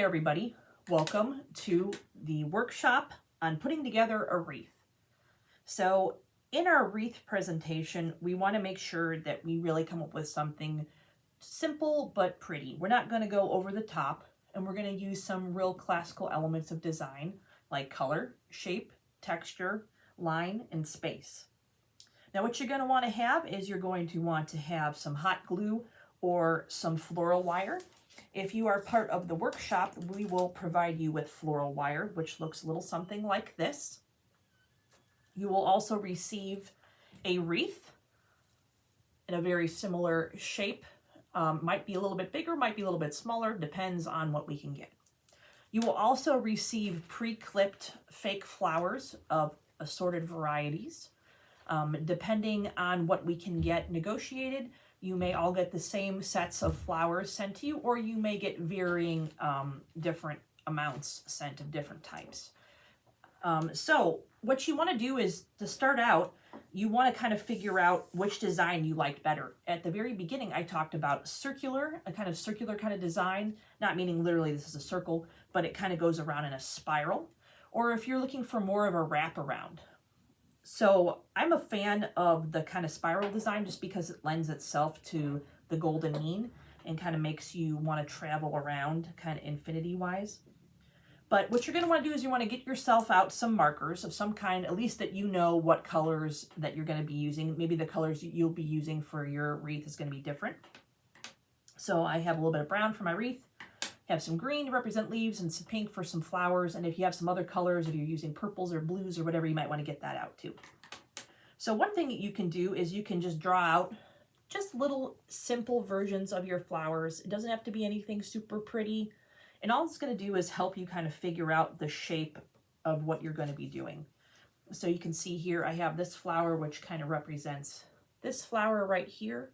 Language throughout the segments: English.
there, everybody. Welcome to the workshop on putting together a wreath. So in our wreath presentation, we want to make sure that we really come up with something simple but pretty. We're not going to go over the top, and we're going to use some real classical elements of design like color, shape, texture, line, and space. Now what you're going to want to have is you're going to want to have some hot glue or some floral wire. If you are part of the workshop, we will provide you with floral wire, which looks a little something like this. You will also receive a wreath in a very similar shape. Might be a little bit bigger, might be a little bit smaller, depends on what we can get. You will also receive pre-clipped fake flowers of assorted varieties. Depending on what we can get negotiated, you may all get the same sets of flowers sent to you, or you may get varying different amounts sent of different types. So what you want to do is, to start out, you want to kind of figure out which design you liked better. At the very beginning, I talked about circular, a kind of circular kind of design, not meaning literally this is a circle, but it kind of goes around in a spiral. Or if you're looking for more of a wraparound. So I'm a fan of the kind of spiral design just because it lends itself to the golden mean and kind of makes you want to travel around kind of infinity-wise. But what you're going to want to do is you want to get yourself out some markers of some kind, at least that you know what colors that you're going to be using. Maybe the colors you'll be using for your wreath is going to be different. So I have a little bit of brown for my wreath. Have some green to represent leaves and some pink for some flowers. And if you have some other colors, if you're using purples or blues or whatever, you might want to get that out too. So one thing that you can do is you can just draw out just little simple versions of your flowers. It doesn't have to be anything super pretty. And all it's going to do is help you kind of figure out the shape of what you're going to be doing. So you can see here, I have this flower, which kind of represents this flower right here,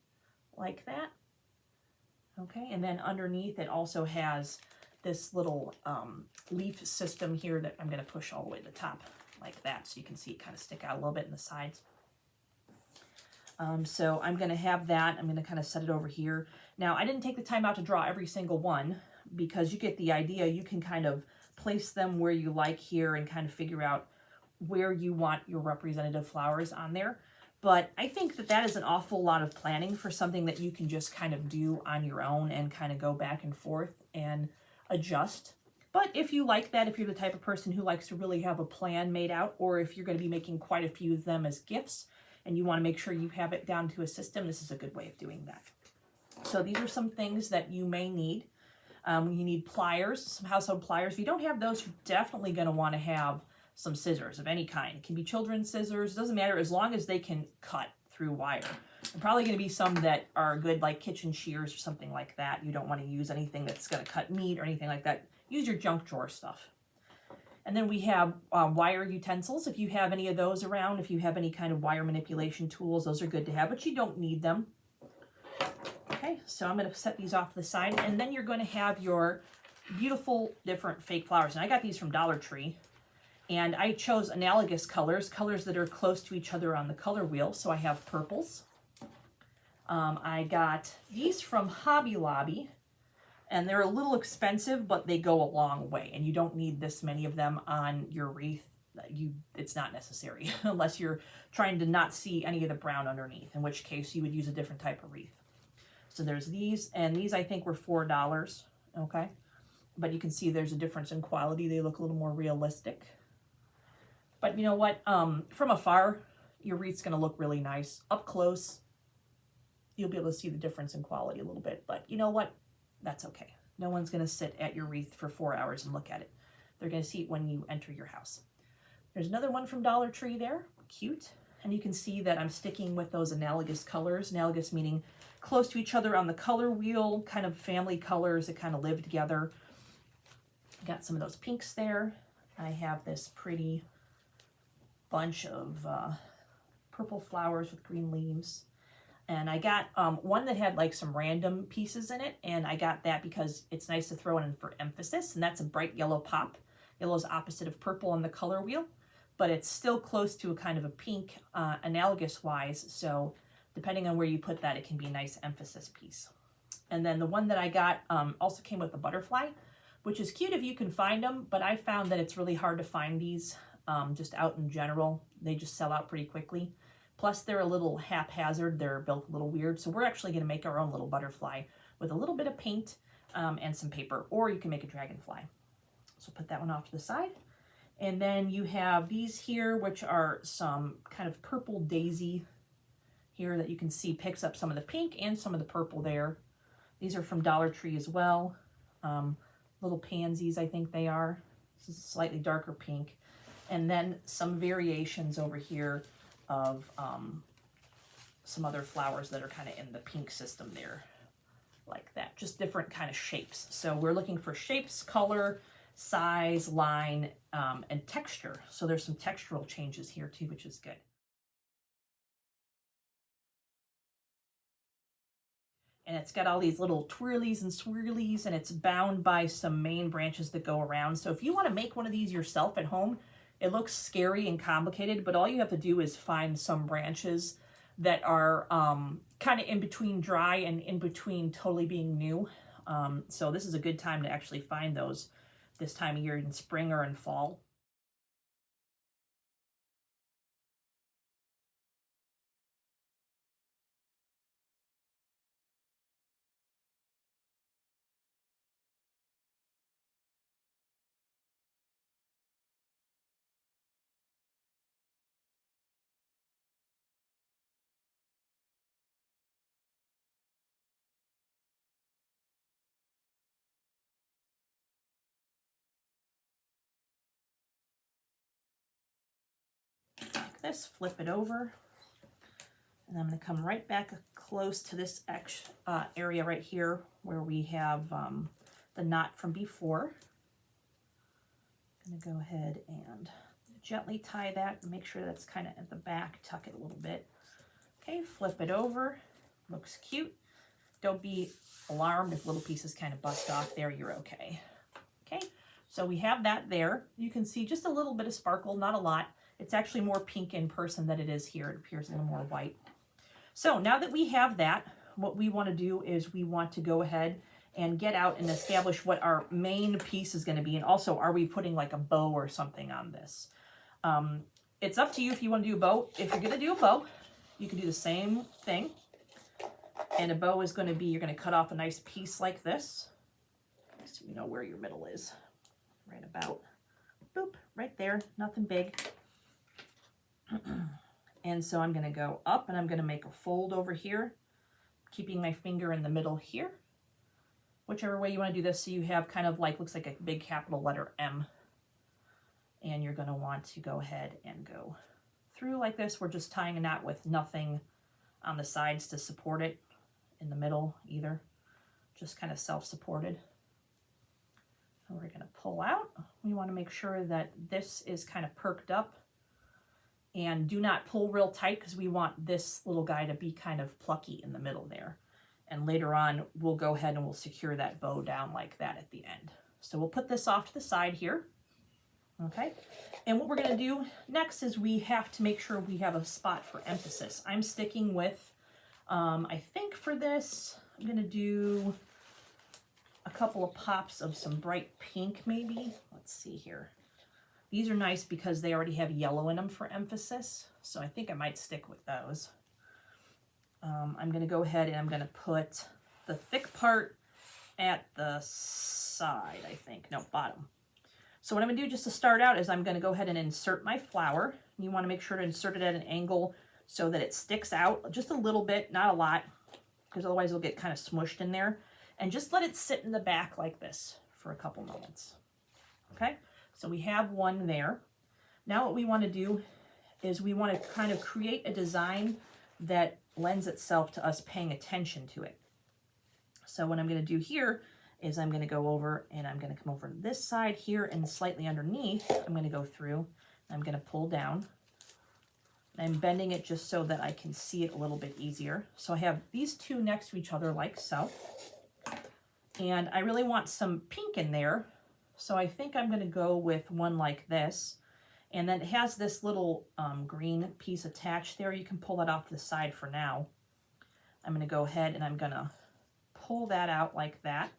like that. Okay, and then underneath it also has this little leaf system here that I'm going to push all the way to the top like that, so you can see it kind of stick out a little bit in the sides. So I'm going to have that. I'm going to kind of set it over here. Now, I didn't take the time out to draw every single one because you get the idea. You can kind of place them where you like here and kind of figure out where you want your representative flowers on there. But I think that that is an awful lot of planning for something that you can just kind of do on your own and kind of go back and forth and adjust. But if you like that, if you're the type of person who likes to really have a plan made out, or if you're going to be making quite a few of them as gifts and you want to make sure you have it down to a system, this is a good way of doing that. So these are some things that you may need. You need pliers, some household pliers. If you don't have those, you're definitely going to want to have some scissors of any kind. It can be children's scissors, doesn't matter, as long as they can cut through wire. There are probably going to be some that are good, like kitchen shears or something like that. You don't want to use anything that's going to cut meat or anything like that. Use your junk drawer stuff. And then we have wire utensils. If you have any of those around, if you have any kind of wire manipulation tools, those are good to have, but you don't need them. Okay, so I'm going to set these off to the side, and then you're going to have your beautiful different fake flowers. And I got these from Dollar Tree. And I chose analogous colors, colors that are close to each other on the color wheel. So I have purples. I got these from Hobby Lobby, and they're a little expensive, but they go a long way. And you don't need this many of them on your wreath. It's not necessary unless you're trying to not see any of the brown underneath, in which case you would use a different type of wreath. So there's these, and these I think were $4, okay? But you can see there's a difference in quality. They look a little more realistic. But you know what, from afar, your wreath's going to look really nice. Up close, you'll be able to see the difference in quality a little bit. But you know what, that's okay. No one's going to sit at your wreath for 4 hours and look at it. They're going to see it when you enter your house. There's another one from Dollar Tree there, cute. And you can see that I'm sticking with those analogous colors. Analogous meaning close to each other on the color wheel, kind of family colors that kind of live together. Got some of those pinks there. I have this pretty bunch of purple flowers with green leaves, and I got one that had like some random pieces in it, and I got that because it's nice to throw in for emphasis, and that's a bright yellow pop. Yellow is opposite of purple on the color wheel, but it's still close to a kind of a pink analogous wise, so depending on where you put that, it can be a nice emphasis piece. And then the one that I got also came with a butterfly, which is cute if you can find them, but I found that it's really hard to find these just out in general. They just sell out pretty quickly. Plus they're a little haphazard, they're built a little weird, so we're actually going to make our own little butterfly with a little bit of paint and some paper, or you can make a dragonfly. So put that one off to the side. And then you have these here, which are some kind of purple daisy here that you can see picks up some of the pink and some of the purple there. These are from Dollar Tree as well. Little pansies, I think they are. This is a slightly darker pink. And then some variations over here of some other flowers that are kind of in the pink system there, like that. Just different kind of shapes. So we're looking for shapes, color, size, line, and texture. So there's some textural changes here too, which is good. And it's got all these little twirlies and swirlies, and it's bound by some main branches that go around. So if you want to make one of these yourself at home, it looks scary and complicated, but all you have to do is find some branches that are kind of in between dry and in between totally being new. So this is a good time to actually find those this time of year in spring or in fall. This, flip it over, and I'm going to come right back close to this area right here where we have the knot from before. I'm going to go ahead and gently tie that and make sure that's kind of at the back, tuck it a little bit. Okay, flip it over, looks cute. Don't be alarmed if little pieces kind of bust off there, you're okay. Okay, so we have that there. You can see just a little bit of sparkle, not a lot. It's actually more pink in person than it is here. It appears a little more white. So now that we have that, what we want to do is we want to go ahead and get out and establish what our main piece is going to be. And also, are we putting like a bow or something on this? It's up to you if you want to do a bow. If you're going to do a bow, you can do the same thing. And a bow is going to be, you're going to cut off a nice piece like this. So you know where your middle is. Right about, boop, right there. Nothing big. And so I'm going to go up and I'm going to make a fold over here, keeping my finger in the middle here. Whichever way you want to do this, so you have kind of like, looks like a big capital letter M. And you're going to want to go ahead and go through like this. We're just tying a knot with nothing on the sides to support it in the middle either. Just kind of self-supported. And we're going to pull out. We want to make sure that this is kind of perked up. And do not pull real tight because we want this little guy to be kind of plucky in the middle there. And later on, we'll go ahead and we'll secure that bow down like that at the end. So we'll put this off to the side here. Okay. And what we're going to do next is we have to make sure we have a spot for emphasis. I'm sticking with, I think for this, I'm going to do a couple of pops of some bright pink maybe. Let's see here. These are nice because they already have yellow in them for emphasis, so I think I might stick with those. I'm going to go ahead and I'm going to put the thick part at the side, I think. No, bottom. So what I'm going to do just to start out is I'm going to go ahead and insert my flower. You want to make sure to insert it at an angle so that it sticks out just a little bit, not a lot, because otherwise it'll get kind of smushed in there. And just let it sit in the back like this for a couple moments. Okay? So we have one there. Now what we want to do is we want to kind of create a design that lends itself to us paying attention to it. So what I'm going to do here is I'm going to go over and I'm going to come over to this side here and slightly underneath. I'm going to go through. I'm going to pull down. I'm bending it just so that I can see it a little bit easier. So I have these two next to each other like so. And I really want some pink in there. So I think I'm going to go with one like this. And then it has this little green piece attached there. You can pull that off to the side for now. I'm going to go ahead and I'm going to pull that out like that.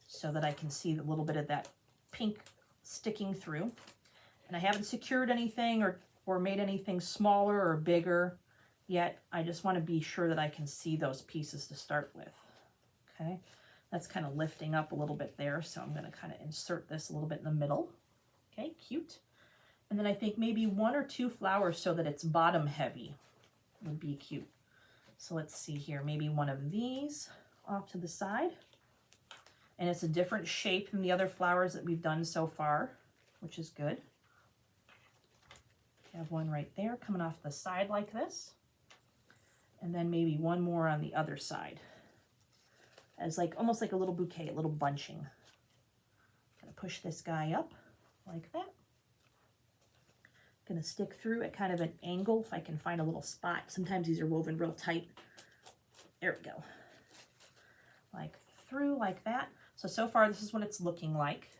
so that I can see a little bit of that pink sticking through. And I haven't secured anything or made anything smaller or bigger yet. I just want to be sure that I can see those pieces to start with. Okay, that's kind of lifting up a little bit there, so I'm going to kind of insert this a little bit in the middle. Okay, cute. And then I think maybe 1 or 2 flowers so that it's bottom heavy would be cute. So let's see here, maybe one of these off to the side. And it's a different shape than the other flowers that we've done so far, which is good. Have one right there coming off the side like this. And then maybe one more on the other side. As like almost like a little bouquet, a little bunching. Gonna push this guy up like that. Gonna stick through at kind of an angle if I can find a little spot. Sometimes these are woven real tight. There we go. Like through like that. So far this is what it's looking like.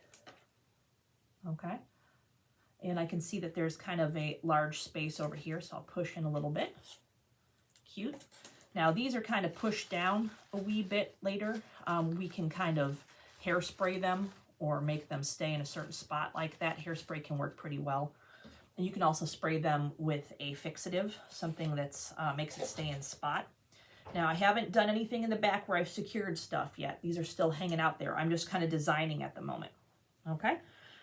Okay. And I can see that there's kind of a large space over here, so I'll push in a little bit. Cute. Now these are kind of pushed down a wee bit later. We can kind of hairspray them or make them stay in a certain spot like that. Hairspray can work pretty well. And you can also spray them with a fixative, something that's makes it stay in spot. Now I haven't done anything in the back where I've secured stuff yet. These are still hanging out there. I'm just kind of designing at the moment. Okay,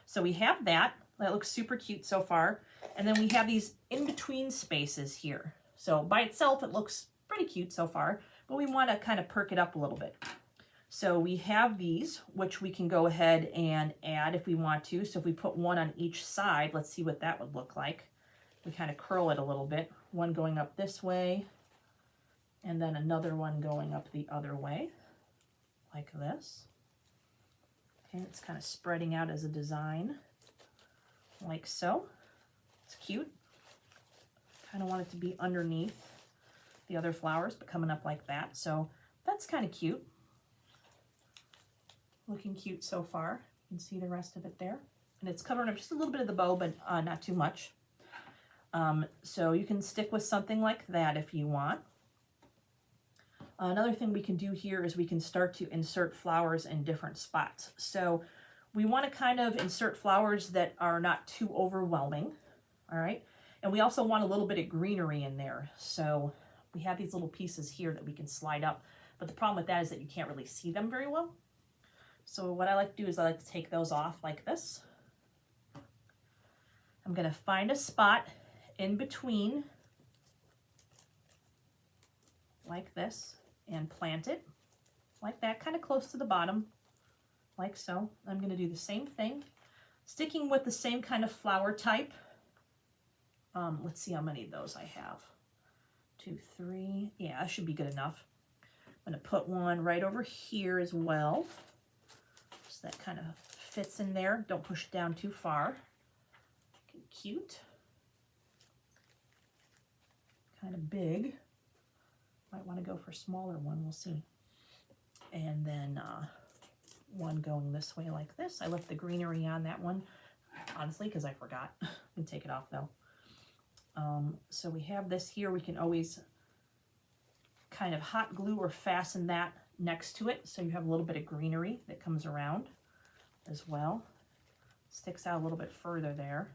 so we have that. That looks super cute so far. And then we have these in-between spaces here. So by itself, it looks pretty cute so far, but we want to kind of perk it up a little bit. So we have these, which we can go ahead and add if we want to. So if we put one on each side, let's see what that would look like. We kind of curl it a little bit. One going up this way, and then another one going up the other way, like this. Okay, it's kind of spreading out as a design. Like so. It's cute. Kind of want it to be underneath the other flowers, but coming up like that. So that's kind of cute. Looking cute so far. You can see the rest of it there. And it's covering up just a little bit of the bow, but not too much. So you can stick with something like that if you want. Another thing we can do here is we can start to insert flowers in different spots. So we want to kind of insert flowers that are not too overwhelming, all right? And we also want a little bit of greenery in there. So we have these little pieces here that we can slide up, but the problem with that is that you can't really see them very well. So what I like to do is I like to take those off like this. I'm going to find a spot in between like this and plant it like that, kind of close to the bottom. Like so. I'm going to do the same thing, sticking with the same kind of flower type. Let's see how many of those I have. 2, 3. Yeah, that should be good enough. I'm going to put one right over here as well. So that kind of fits in there. Don't push it down too far. Cute. Kind of big. Might want to go for a smaller one. We'll see. And then one going this way like this. I left the greenery on that one, honestly, because I forgot. I can take it off though. So we have this here. We can always kind of hot glue or fasten that next to it, so you have a little bit of greenery that comes around as well. Sticks out a little bit further there.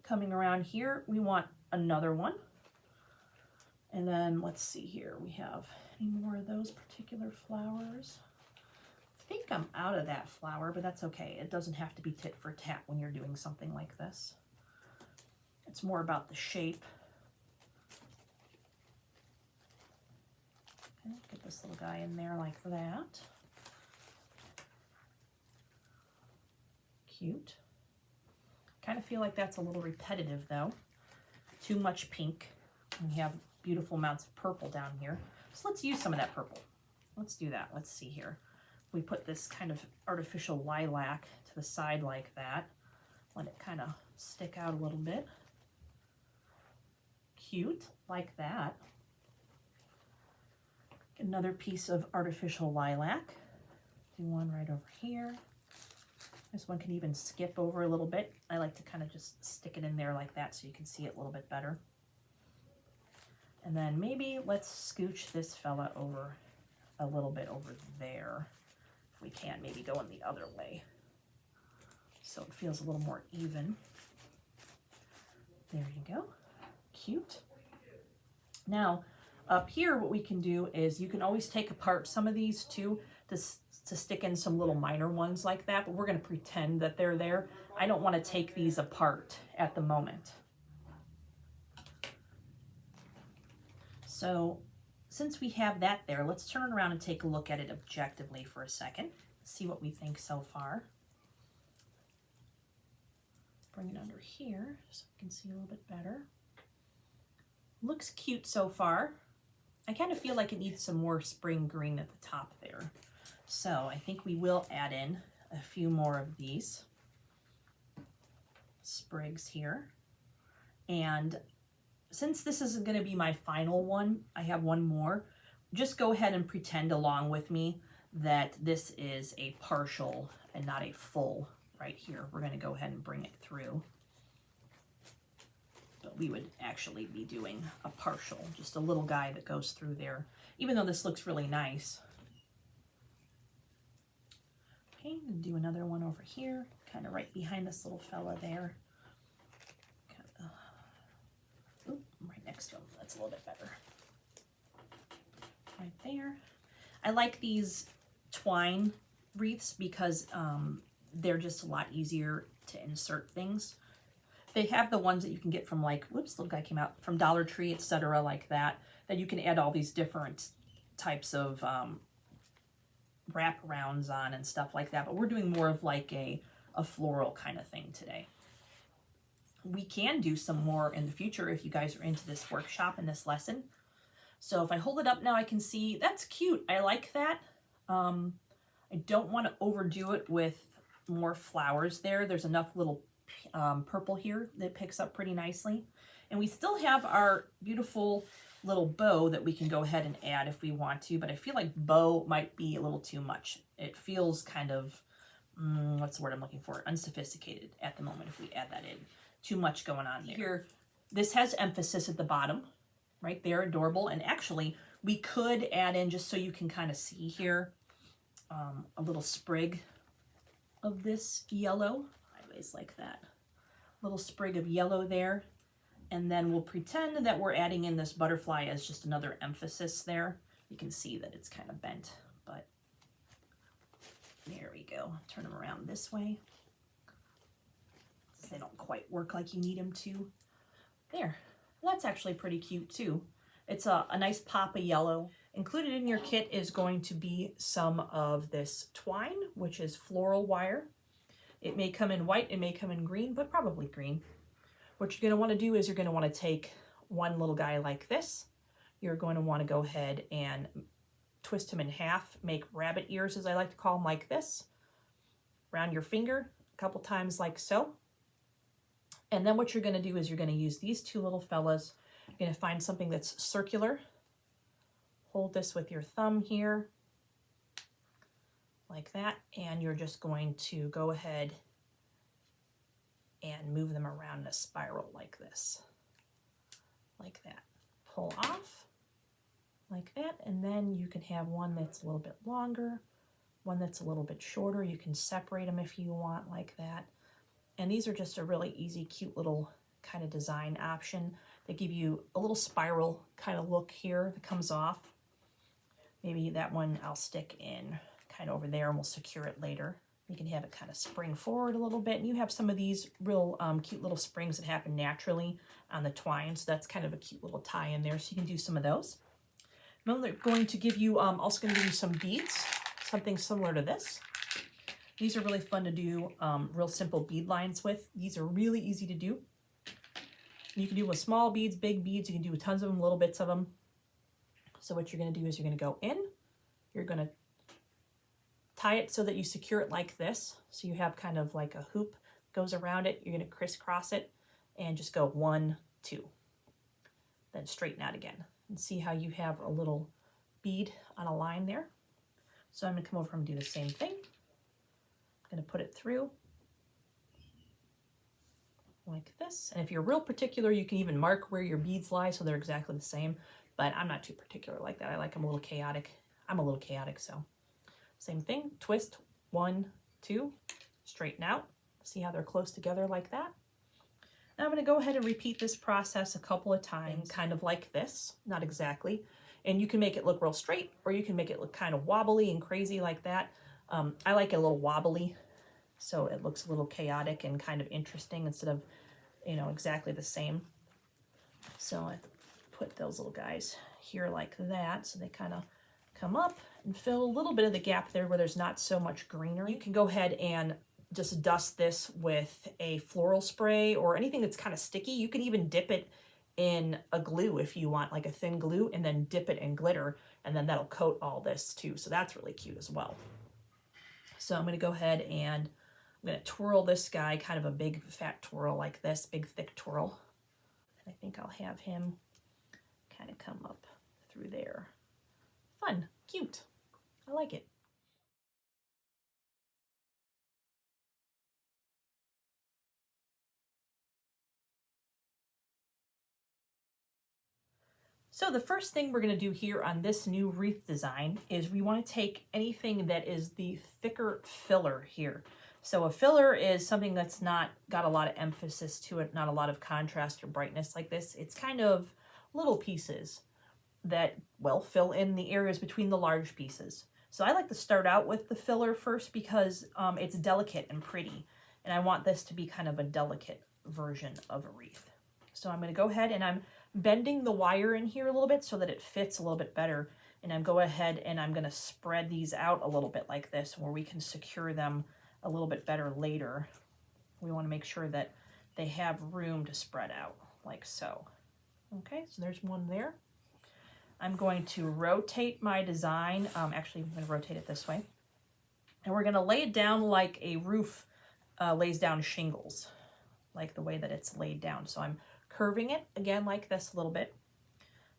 Coming around here, we want another one. And then let's see here, we have any more of those particular flowers. I think I'm out of that flower, but that's okay. It doesn't have to be tit for tat when you're doing something like this. It's more about the shape. Okay, get this little guy in there like that. Cute. Kind of feel like that's a little repetitive though. Too much pink. We have beautiful amounts of purple down here. So let's use some of that purple. Let's do that. Let's see here. We put this kind of artificial lilac to the side like that. Let it kind of stick out a little bit. Cute, like that. Another piece of artificial lilac. Do one right over here. This one can even skip over a little bit. I like to kind of just stick it in there like that so you can see it a little bit better. And then maybe let's scooch this fella over a little bit over there. If we can, maybe go in the other way, so it feels a little more even. There you go. Cute. Now, up here, what we can do is you can always take apart some of these too to stick in some little minor ones like that, but we're going to pretend that they're there. I don't want to take these apart at the moment. So since we have that there, let's turn it around and take a look at it objectively for a second. See what we think so far. Bring it under here so we can see a little bit better. Looks cute so far. I kind of feel like it needs some more spring green at the top there. So I think we will add in a few more of these sprigs here. And since this isn't going to be my final one, I have one more. Just go ahead and pretend along with me that this is a partial and not a full right here. We're going to go ahead and bring it through. But we would actually be doing a partial, just a little guy that goes through there, even though this looks really nice. Okay, and do another one over here, kind of right behind this little fella there. Right next to him. That's a little bit better. Right there. I like these twine wreaths because they're just a lot easier to insert things. They have the ones that you can get from, like, whoops, little guy came out, from Dollar Tree, etc., like that you can add all these different types of wraparounds on and stuff like that. But we're doing more of like a floral kind of thing today. We can do some more in the future if you guys are into this workshop and this lesson. So if I hold it up now, I can see that's cute. I like that. I don't want to overdo it with more flowers there. There's enough little purple here that picks up pretty nicely. And we still have our beautiful little bow that we can go ahead and add if we want to, but I feel like bow might be a little too much. It feels kind of, what's the word I'm looking for? Unsophisticated at the moment if we add that in. Too much going on there. Here, this has emphasis at the bottom, right there, adorable. And actually, we could add in, just so you can kind of see here, a little sprig of this yellow. I always like that. Little sprig of yellow there. And then we'll pretend that we're adding in this butterfly as just another emphasis there. You can see that it's kind of bent, but there we go. Turn them around this way. They don't quite work like you need them to. There. That's actually pretty cute too. It's a nice pop of yellow. Included in your kit is going to be some of this twine, which is floral wire. It may come in white, it may come in green, but probably green. What you're going to want to do is you're going to want to take one little guy like this. You're going to want to go ahead and twist him in half, make rabbit ears, as I like to call them, like this. Around your finger a couple times like so. And then what you're going to do is you're going to use these two little fellas. You're going to find something that's circular. Hold this with your thumb here, like that. And you're just going to go ahead and move them around in a spiral like this. Like that. Pull off, like that. And then you can have one that's a little bit longer, one that's a little bit shorter. You can separate them if you want, like that. And these are just a really easy, cute little kind of design option. They give you a little spiral kind of look here that comes off. Maybe that one I'll stick in kind of over there and we'll secure it later. You can have it kind of spring forward a little bit. And you have some of these real cute little springs that happen naturally on the twine. So that's kind of a cute little tie in there. So you can do some of those. Then they're going to give you, also going to give you some beads, something similar to this. These are really fun to do real simple bead lines with. These are really easy to do. You can do with small beads, big beads. You can do with tons of them, little bits of them. So what you're going to do is you're going to go in. You're going to tie it so that you secure it like this. So you have kind of like a hoop goes around it. You're going to crisscross it and just go 1, 2. Then straighten out again. And see how you have a little bead on a line there. So I'm going to come over and do the same thing. I'm going to put it through like this. And if you're real particular, you can even mark where your beads lie so they're exactly the same. But I'm not too particular like that. I like them a little chaotic. I'm a little chaotic, so same thing, twist, 1, 2, straighten out. See how they're close together like that? Now I'm going to go ahead and repeat this process a couple of times, kind of like this, not exactly. And you can make it look real straight, or you can make it look kind of wobbly and crazy like that. I like it a little wobbly, so it looks a little chaotic and kind of interesting instead of, you know, exactly the same. So I put those little guys here like that, so they kind of come up and fill a little bit of the gap there where there's not so much greenery. You can go ahead and just dust this with a floral spray or anything that's kind of sticky. You can even dip it in a glue if you want, like a thin glue, and then dip it in glitter, and then that'll coat all this too. So that's really cute as well. So I'm going to go ahead and I'm going to twirl this guy, kind of a big fat twirl like this, big thick twirl. And I think I'll have him kind of come up through there. Fun, cute. I like it. So the first thing we're going to do here on this new wreath design is we want to take anything that is the thicker filler here. So a filler is something that's not got a lot of emphasis to it, not a lot of contrast or brightness like this. It's kind of little pieces that, well, fill in the areas between the large pieces. So I like to start out with the filler first because it's delicate and pretty. And I want this to be kind of a delicate version of a wreath. So I'm going to go ahead and I'm bending the wire in here a little bit so that it fits a little bit better. And I'm go ahead and I'm going to spread these out a little bit like this where we can secure them a little bit better later. We want to make sure that they have room to spread out like so. Okay, so there's one there. I'm going to rotate my design. Actually, I'm going to rotate it this way. And we're going to lay it down like a roof lays down shingles, like the way that it's laid down. So I'm curving it again like this a little bit,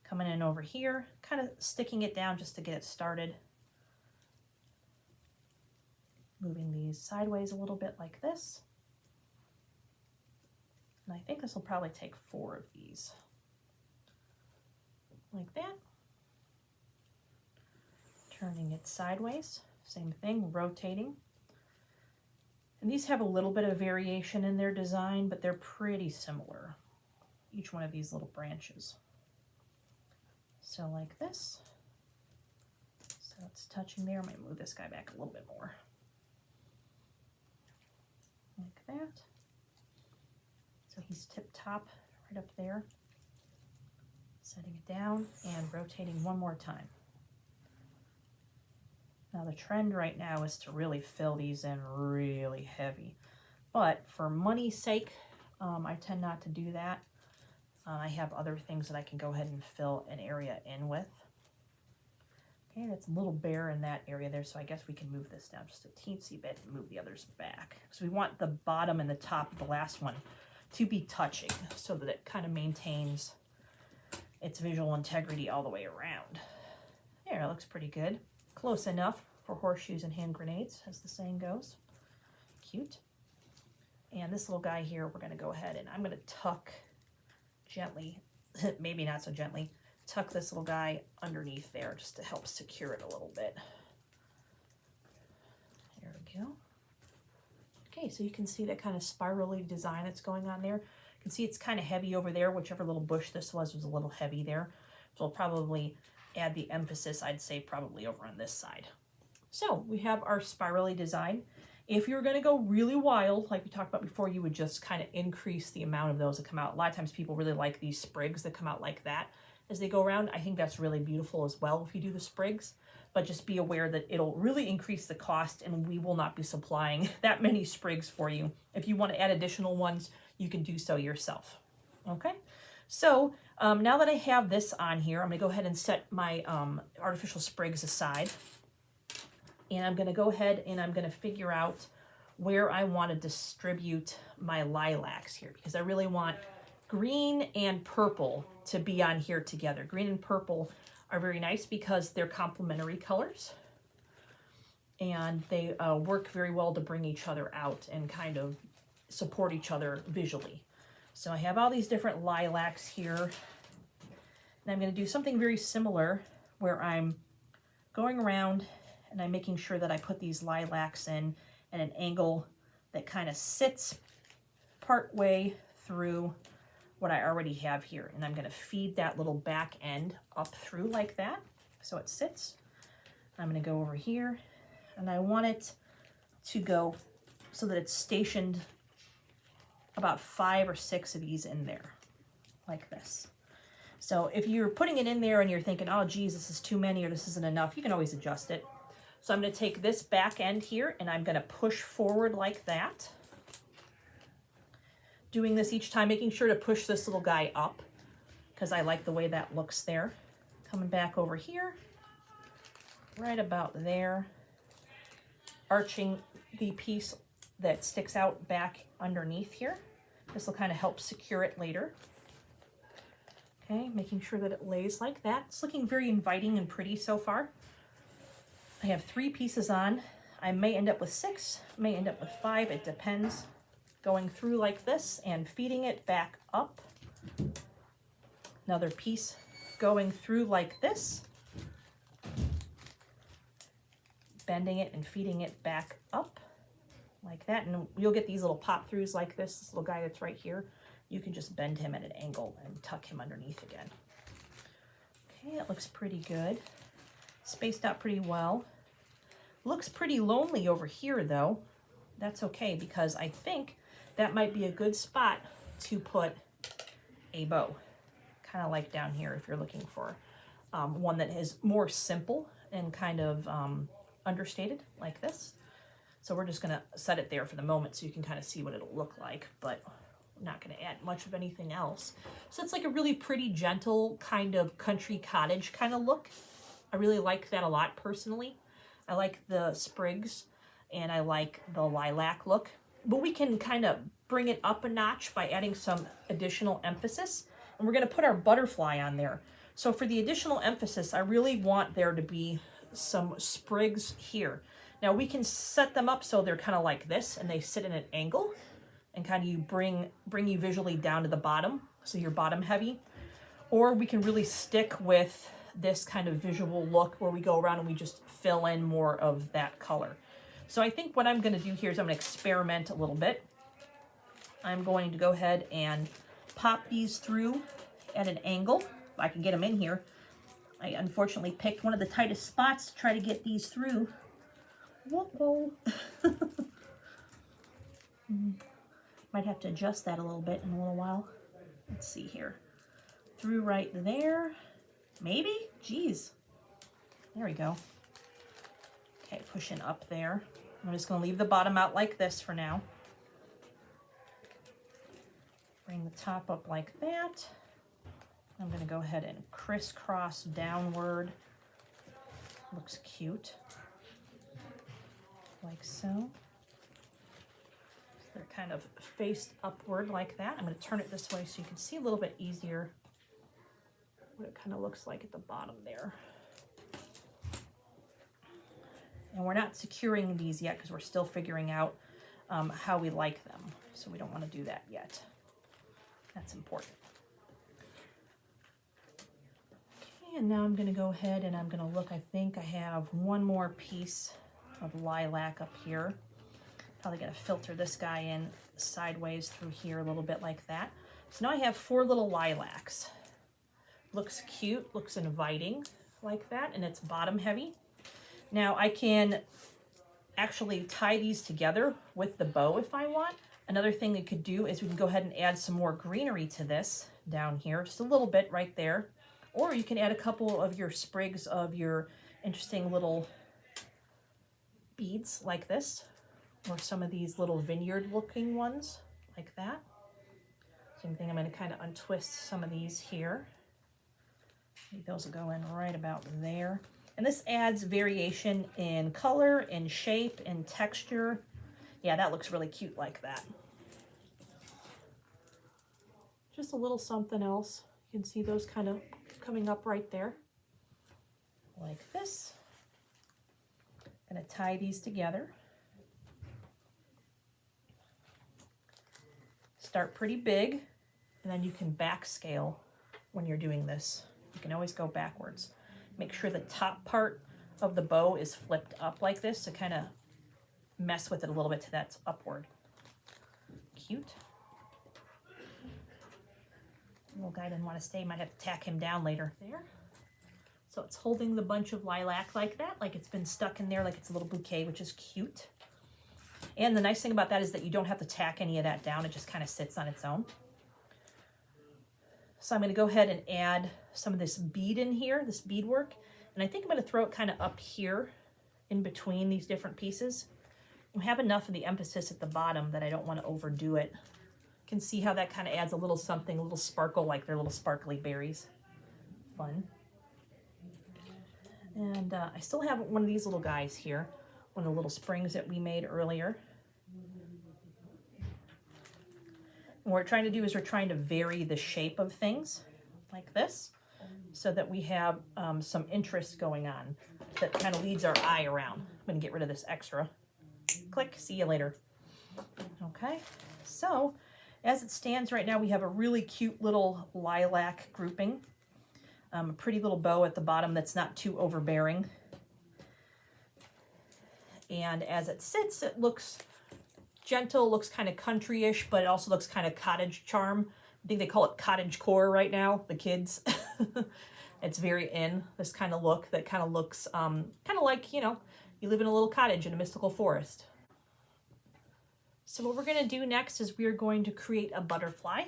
coming in over here, kind of sticking it down just to get it started. Moving these sideways a little bit like this. And I think this will probably take 4 of these. Like that. Turning it sideways, same thing, rotating. And these have a little bit of variation in their design, but they're pretty similar, each one of these little branches. So like this. So it's touching there. I might move this guy back a little bit more. Like that. So he's tip-top right up there. Setting it down and rotating one more time. Now the trend right now is to really fill these in really heavy. But for money's sake, I tend not to do that. I have other things that I can go ahead and fill an area in with. Okay, that's a little bare in that area there, so I guess we can move this down just a teensy bit and move the others back. So we want the bottom and the top of the last one to be touching so that it kind of maintains its visual integrity all the way around. There, it looks pretty good. Close enough for horseshoes and hand grenades, as the saying goes. Cute. And this little guy here, we're going to go ahead and I'm going to tuck gently, maybe not so gently, tuck this little guy underneath there just to help secure it a little bit. There we go. Okay, so you can see that kind of spirally design that's going on there. You can see it's kind of heavy over there. Whichever little bush this was a little heavy there. So we'll probably add the emphasis, I'd say, probably over on this side. So we have our spirally design. If you're going to go really wild, like we talked about before, you would just kind of increase the amount of those that come out. A lot of times people really like these sprigs that come out like that as they go around. I think that's really beautiful as well if you do the sprigs, but just be aware that it'll really increase the cost and we will not be supplying that many sprigs for you. If you want to add additional ones, you can do so yourself. Okay, so now that I have this on here, I'm going to go ahead and set my artificial sprigs aside. And I'm going to go ahead and I'm going to figure out where I want to distribute my lilacs here, because I really want green and purple to be on here together. Green and purple are very nice because they're complementary colors and they work very well to bring each other out and kind of support each other visually. So I have all these different lilacs here, and I'm going to do something very similar where I'm going around and I'm making sure that I put these lilacs in at an angle that kind of sits part way through what I already have here. And I'm going to feed that little back end up through like that so it sits. I'm going to go over here and I want it to go so that it's stationed about 5 or 6 of these in there like this. So if you're putting it in there and you're thinking, oh geez, this is too many or this isn't enough, you can always adjust it. So I'm going to take this back end here and I'm going to push forward like that. Doing this each time, making sure to push this little guy up because I like the way that looks there. Coming back over here, right about there, arching the piece that sticks out back underneath here. This will kind of help secure it later. Okay, making sure that it lays like that. It's looking very inviting and pretty so far. I have 3 pieces on. I may end up with 6, may end up with 5, it depends. Going through like this and feeding it back up. Another piece going through like this. Bending it and feeding it back up like that. And you'll get these little pop throughs like this little guy that's right here. You can just bend him at an angle and tuck him underneath again. Okay, it looks pretty good. Spaced out pretty well. Looks pretty lonely over here though. That's okay because I think that might be a good spot to put a bow. Kind of like down here if you're looking for one that is more simple and kind of understated like this. So we're just going to set it there for the moment so you can kind of see what it'll look like, but we're not going to add much of anything else. So it's like a really pretty gentle kind of country cottage kind of look. I really like that a lot personally. I like the sprigs and I like the lilac look, but we can kind of bring it up a notch by adding some additional emphasis. And we're going to put our butterfly on there. So for the additional emphasis, I really want there to be some sprigs here. Now we can set them up so they're kind of like this and they sit in an angle and kind of you bring you visually down to the bottom, so you're bottom heavy. Or we can really stick with this kind of visual look where we go around and we just fill in more of that color. So I think what I'm going to do here is I'm going to experiment a little bit. I'm going to go ahead and pop these through at an angle. If I can get them in here. I unfortunately picked one of the tightest spots to try to get these through. Whoa. Might have to adjust that a little bit in a little while. Let's see here. Through right there. Maybe? Geez. There we go. Okay, pushing up there. I'm just going to leave the bottom out like this for now. Bring the top up like that. I'm going to go ahead and crisscross downward. Looks cute. Like so. They're kind of faced upward like that. I'm going to turn it this way so you can see a little bit easier what it kind of looks like at the bottom there. And we're not securing these yet because we're still figuring out how we like them. So we don't want to do that yet. That's important. Okay, and now I'm going to go ahead and I'm going to look. I think I have one more piece of lilac up here. Probably going to filter this guy in sideways through here a little bit like that. So now I have 4 little lilacs. Looks cute, looks inviting like that, and it's bottom heavy. Now I can actually tie these together with the bow if I want. Another thing we could do is we can go ahead and add some more greenery to this down here, just a little bit right there. Or you can add a couple of your sprigs of your interesting little beads like this, or some of these little vineyard looking ones like that. Same thing, I'm going to kind of untwist some of these here. Maybe those will go in right about there. And this adds variation in color, in shape, in texture. Yeah, that looks really cute like that. Just a little something else. You can see those kind of coming up right there. Like this. I'm going to tie these together. Start pretty big, and then you can backscale when you're doing this. You can always go backwards. Make sure the top part of the bow is flipped up like this to kind of mess with it a little bit to that's upward. Cute. Little guy didn't want to stay. Might have to tack him down later. There. So it's holding the bunch of lilac like that, like it's been stuck in there like it's a little bouquet, which is cute. And the nice thing about that is that you don't have to tack any of that down. It just kind of sits on its own. So I'm going to go ahead and add some of this bead in here, this beadwork. And I think I'm going to throw it kind of up here in between these different pieces. I have enough of the emphasis at the bottom that I don't want to overdo it. You can see how that kind of adds a little something, a little sparkle, like they're little sparkly berries. Fun. And I still have one of these little guys here, one of the little springs that we made earlier. And what we're trying to do is we're trying to vary the shape of things like this so that we have some interest going on that kind of leads our eye around. I'm going to get rid of this extra. Click, see you later. Okay, so as it stands right now, we have a really cute little lilac grouping. A pretty little bow at the bottom that's not too overbearing. And as it sits, it looks gentle, looks kind of country-ish, but it also looks kind of cottage charm. I think they call it cottage core right now, the kids. It's very in, this kind of look that kind of looks kind of like, you know, you live in a little cottage in a mystical forest. So what we're going to do next is we're going to create a butterfly.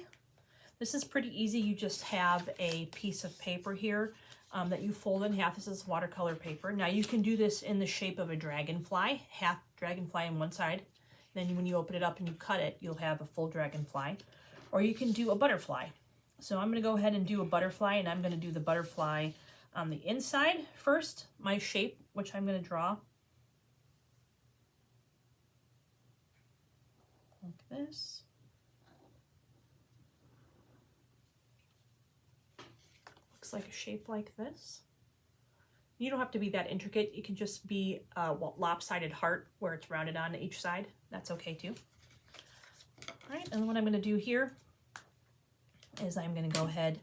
This is pretty easy. You just have a piece of paper here that you fold in half. This is watercolor paper. Now you can do this in the shape of a dragonfly, half dragonfly on one side. Then when you open it up and you cut it, you'll have a full dragonfly. Or you can do a butterfly. So I'm going to go ahead and do a butterfly, and I'm going to do the butterfly on the inside first. My shape, which I'm going to draw like this. Like a shape like this. You don't have to be that intricate. It can just be a lopsided heart where it's rounded on each side. That's okay too. All right, and what I'm going to do here is I'm going to go ahead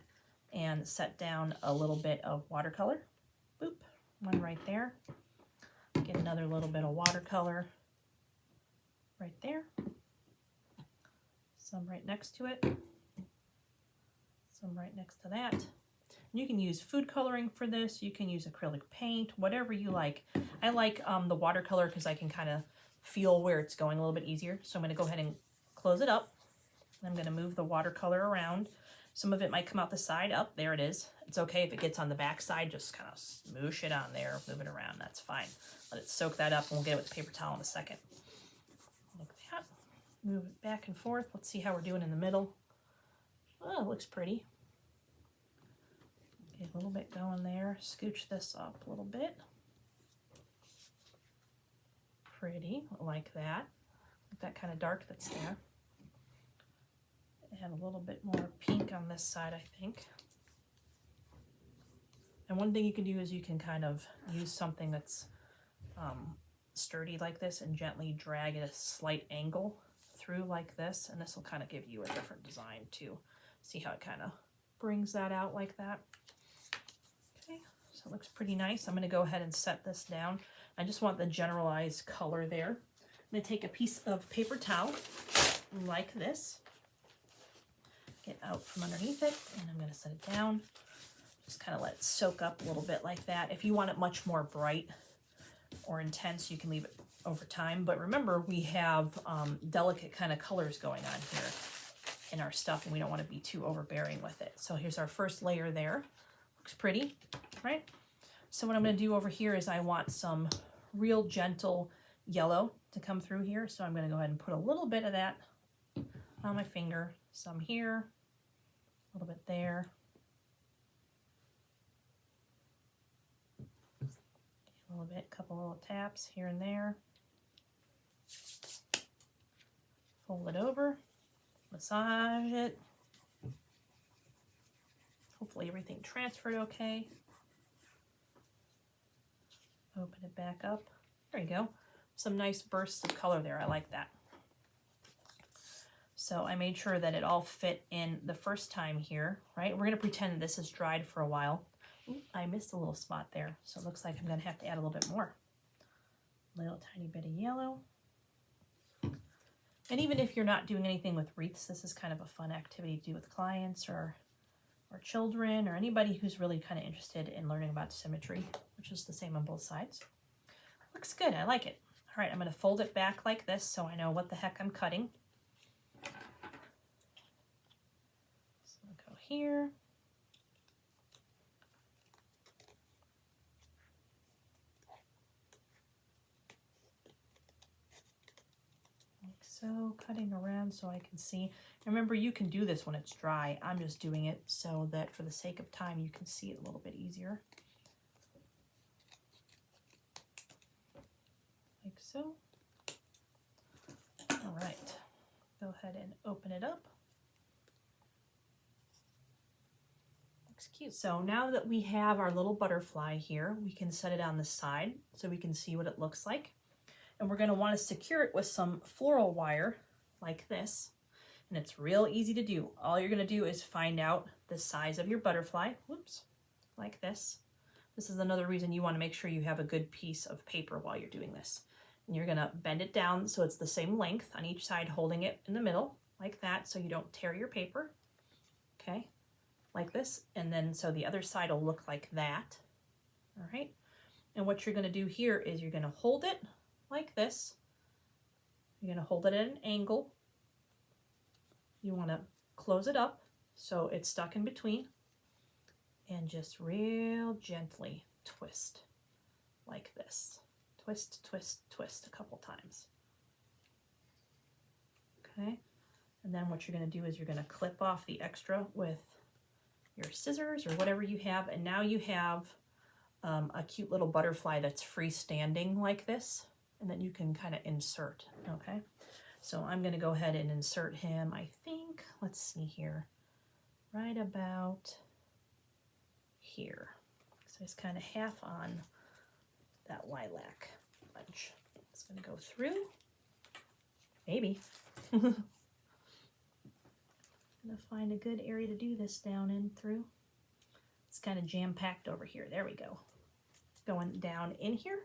and set down a little bit of watercolor. Boop, one right there. Get another little bit of watercolor right there. Some right next to it. Some right next to that. You can use food coloring for this. You can use acrylic paint, whatever you like. I like the watercolor because I can kind of feel where it's going a little bit easier. So I'm going to go ahead and close it up. I'm going to move the watercolor around. Some of it might come out the side. Up, there it is. It's okay if it gets on the back side. Just kind of smoosh it on there, move it around. That's fine. Let it soak that up, and we'll get it with the paper towel in a second. Like that. Move it back and forth. Let's see how we're doing in the middle. Oh, it looks pretty. Get a little bit going there. Scooch this up a little bit. Pretty, like that. That kind of dark that's there. Add a little bit more pink on this side, I think. And one thing you can do is you can kind of use something that's sturdy like this and gently drag at a slight angle through like this, and this will kind of give you a different design too. See how it kind of brings that out like that. Okay, so it looks pretty nice. I'm going to go ahead and set this down. I just want the generalized color there. I'm going to take a piece of paper towel like this, get out from underneath it, and I'm going to set it down. Just kind of let it soak up a little bit like that. If you want it much more bright or intense, you can leave it over time. But remember, we have delicate kind of colors going on here in our stuff, and we don't want to be too overbearing with it. So here's our first layer there. Looks pretty, right? So what I'm going to do over here is I want some real gentle yellow to come through here. So I'm going to go ahead and put a little bit of that on my finger, some here, a little bit there. A little bit, couple little taps here and there. Fold it over, massage it. Hopefully everything transferred okay. Open it back up. There you go. Some nice bursts of color there. I like that. So I made sure that it all fit in the first time here, right? We're going to pretend this is dried for a while. Ooh, I missed a little spot there, so it looks like I'm going to have to add a little bit more. Little tiny bit of yellow. And even if you're not doing anything with wreaths, this is kind of a fun activity to do with clients or children or anybody who's really kind of interested in learning about symmetry, which is the same on both sides. Looks good. I like it. All right, I'm going to fold it back like this so I know what the heck I'm cutting. So I'll go here. So cutting around so I can see. And remember, you can do this when it's dry. I'm just doing it so that for the sake of time, you can see it a little bit easier. Like so. All right, go ahead and open it up. Looks cute. So now that we have our little butterfly here, we can set it on the side so we can see what it looks like. And we're going to want to secure it with some floral wire like this. And it's real easy to do. All you're going to do is find out the size of your butterfly. Whoops, like this. This is another reason you want to make sure you have a good piece of paper while you're doing this. And you're going to bend it down so it's the same length on each side, holding it in the middle like that so you don't tear your paper. Okay, like this. And then so the other side will look like that. All right. And what you're going to do here is you're going to hold it like this. You're going to hold it at an angle. You want to close it up so it's stuck in between and just real gently twist like this. Twist, twist, twist a couple times. Okay, and then what you're going to do is you're going to clip off the extra with your scissors or whatever you have, and now you have a cute little butterfly that's freestanding like this. And then you can kind of insert, okay? So I'm going to go ahead and insert him, I think, let's see here, right about here. So he's kind of half on that lilac bunch. It's going to go through, maybe. I'm going to find a good area to do this down in through. It's kind of jam-packed over here. There we go. Going down in here.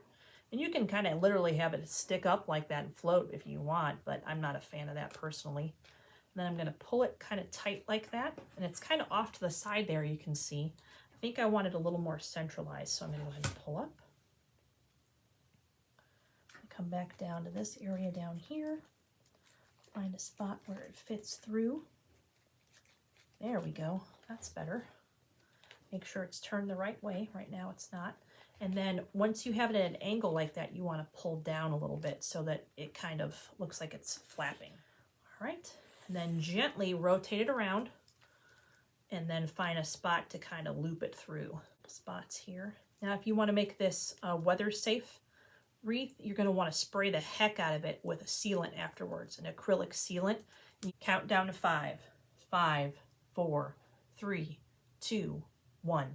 And you can kind of literally have it stick up like that and float if you want, but I'm not a fan of that personally. And then I'm going to pull it kind of tight like that, and it's kind of off to the side there, you can see. I think I want it a little more centralized, so I'm going to go ahead and pull up. Come back down to this area down here. Find a spot where it fits through. There we go. That's better. Make sure it's turned the right way. Right now it's not. And then once you have it at an angle like that, you want to pull down a little bit so that it kind of looks like it's flapping. All right, and then gently rotate it around and then find a spot to kind of loop it through. Spots here. Now, if you want to make this weather safe wreath, you're going to want to spray the heck out of it with a sealant afterwards, an acrylic sealant. You count down to 5. 5, 4, 3, 2, 1.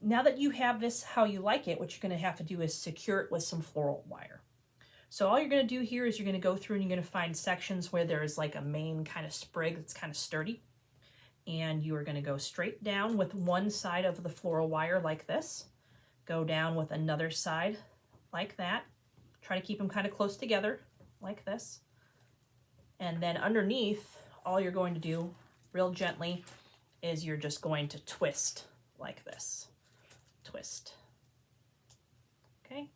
Now that you have this how you like it, what you're going to have to do is secure it with some floral wire. So all you're going to do here is you're going to go through and you're going to find sections where there's like a main kind of sprig that's kind of sturdy. And you are going to go straight down with one side of the floral wire like this. Go down with another side like that. Try to keep them kind of close together like this. And then underneath, all you're going to do real gently is you're just going to twist like this. Twist. Okay,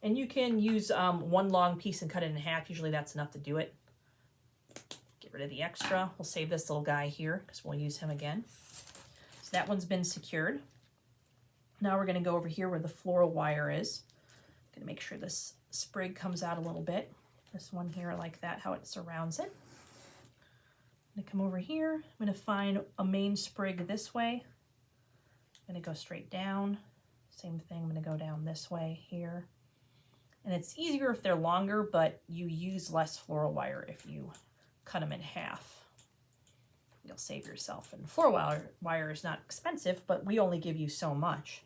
and you can use one long piece and cut it in half. Usually that's enough to do it. Get rid of the extra. We'll save this little guy here because we'll use him again. So that one's been secured. Now we're going to go over here where the floral wire is. Going to make sure this sprig comes out a little bit. This one here like that, how it surrounds it. I'm going to come over here. I'm going to find a main sprig this way. I'm going to go straight down. Same thing, I'm going to go down this way here. And it's easier if they're longer, but you use less floral wire if you cut them in half. You'll save yourself. And floral wire is not expensive, but we only give you so much.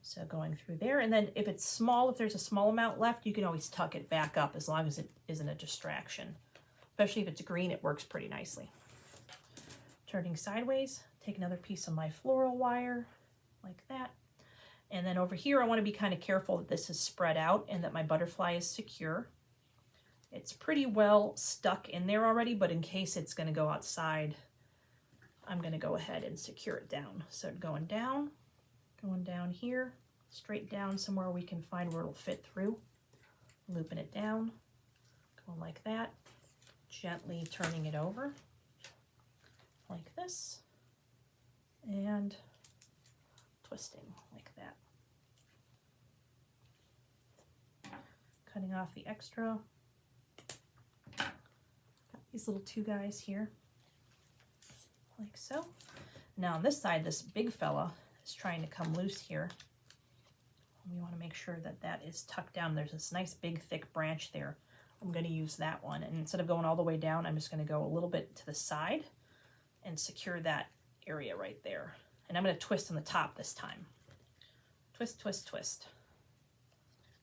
So going through there, and then if it's small, if there's a small amount left, you can always tuck it back up as long as it isn't a distraction. Especially if it's green, it works pretty nicely. Turning sideways, take another piece of my floral wire. like that. And then over here, I want to be kind of careful that this is spread out and that my butterfly is secure. It's pretty well stuck in there already, but in case it's going to go outside, I'm going to go ahead and secure it down. So going down here, straight down somewhere we can find where it'll fit through, looping it down, going like that, gently turning it over like this, and twisting like that. Cutting off the extra. Got these little two guys here, like so. Now on this side, this big fella is trying to come loose here. We want to make sure that that is tucked down. There's this nice big thick branch there. I'm going to use that one, and instead of going all the way down, I'm just going to go a little bit to the side and secure that area right there. And I'm going to twist on the top this time. Twist, twist, twist,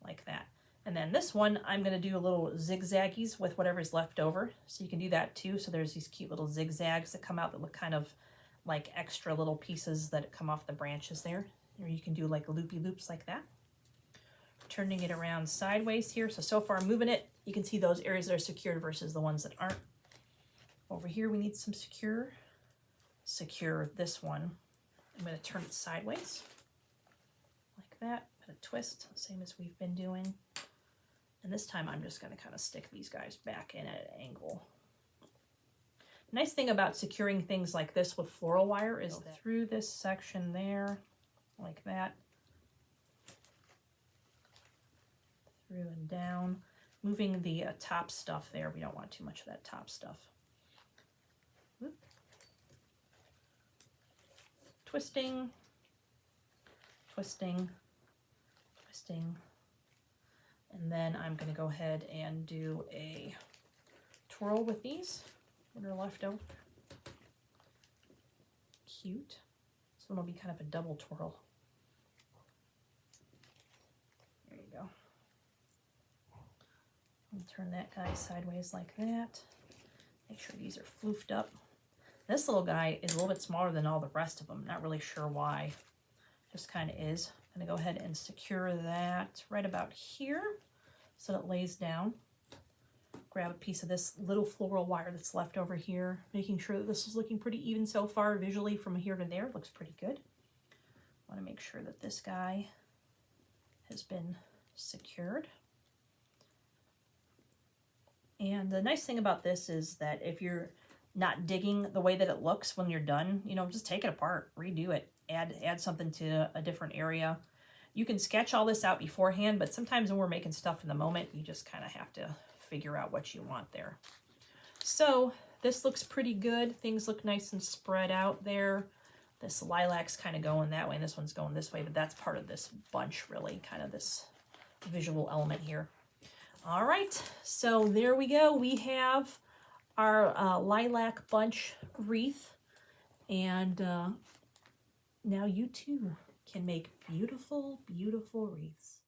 like that. And then this one, I'm going to do a little zigzaggies with whatever's left over. So you can do that too. So there's these cute little zigzags that come out that look kind of like extra little pieces that come off the branches there. Or you can do like loopy loops like that. Turning it around sideways here. So far I'm moving it. You can see those areas that are secured versus the ones that aren't. Over here we need some secure this one. I'm going to turn it sideways like that. I'm going to twist, same as we've been doing. And this time I'm just going to kind of stick these guys back in at an angle. Nice thing about securing things like this with floral wire is that through this section there, like that, through and down, moving the top stuff there. We don't want too much of that top stuff. Whoop. Twisting, twisting, twisting. And then I'm going to go ahead and do a twirl with these that are left over. Cute. This one will be kind of a double twirl. There you go. And turn that guy sideways like that. Make sure these are floofed up. This little guy is a little bit smaller than all the rest of them. Not really sure why. Just kind of is. I'm going to go ahead and secure that right about here so that it lays down. Grab a piece of this little floral wire that's left over here, making sure that this is looking pretty even so far visually from here to there. It looks pretty good. I want to make sure that this guy has been secured. And the nice thing about this is that if you're not digging the way that it looks when you're done, you know, just take it apart, redo it, add something to a different area. You can sketch all this out beforehand, but sometimes when we're making stuff in the moment, you just kind of have to figure out what you want there. So this looks pretty good. Things look nice and spread out there. This lilac's kind of going that way, and this one's going this way, but that's part of this bunch, really, kind of this visual element here. All right, so there we go. We have our lilac bunch wreath, and now you too can make beautiful, beautiful wreaths.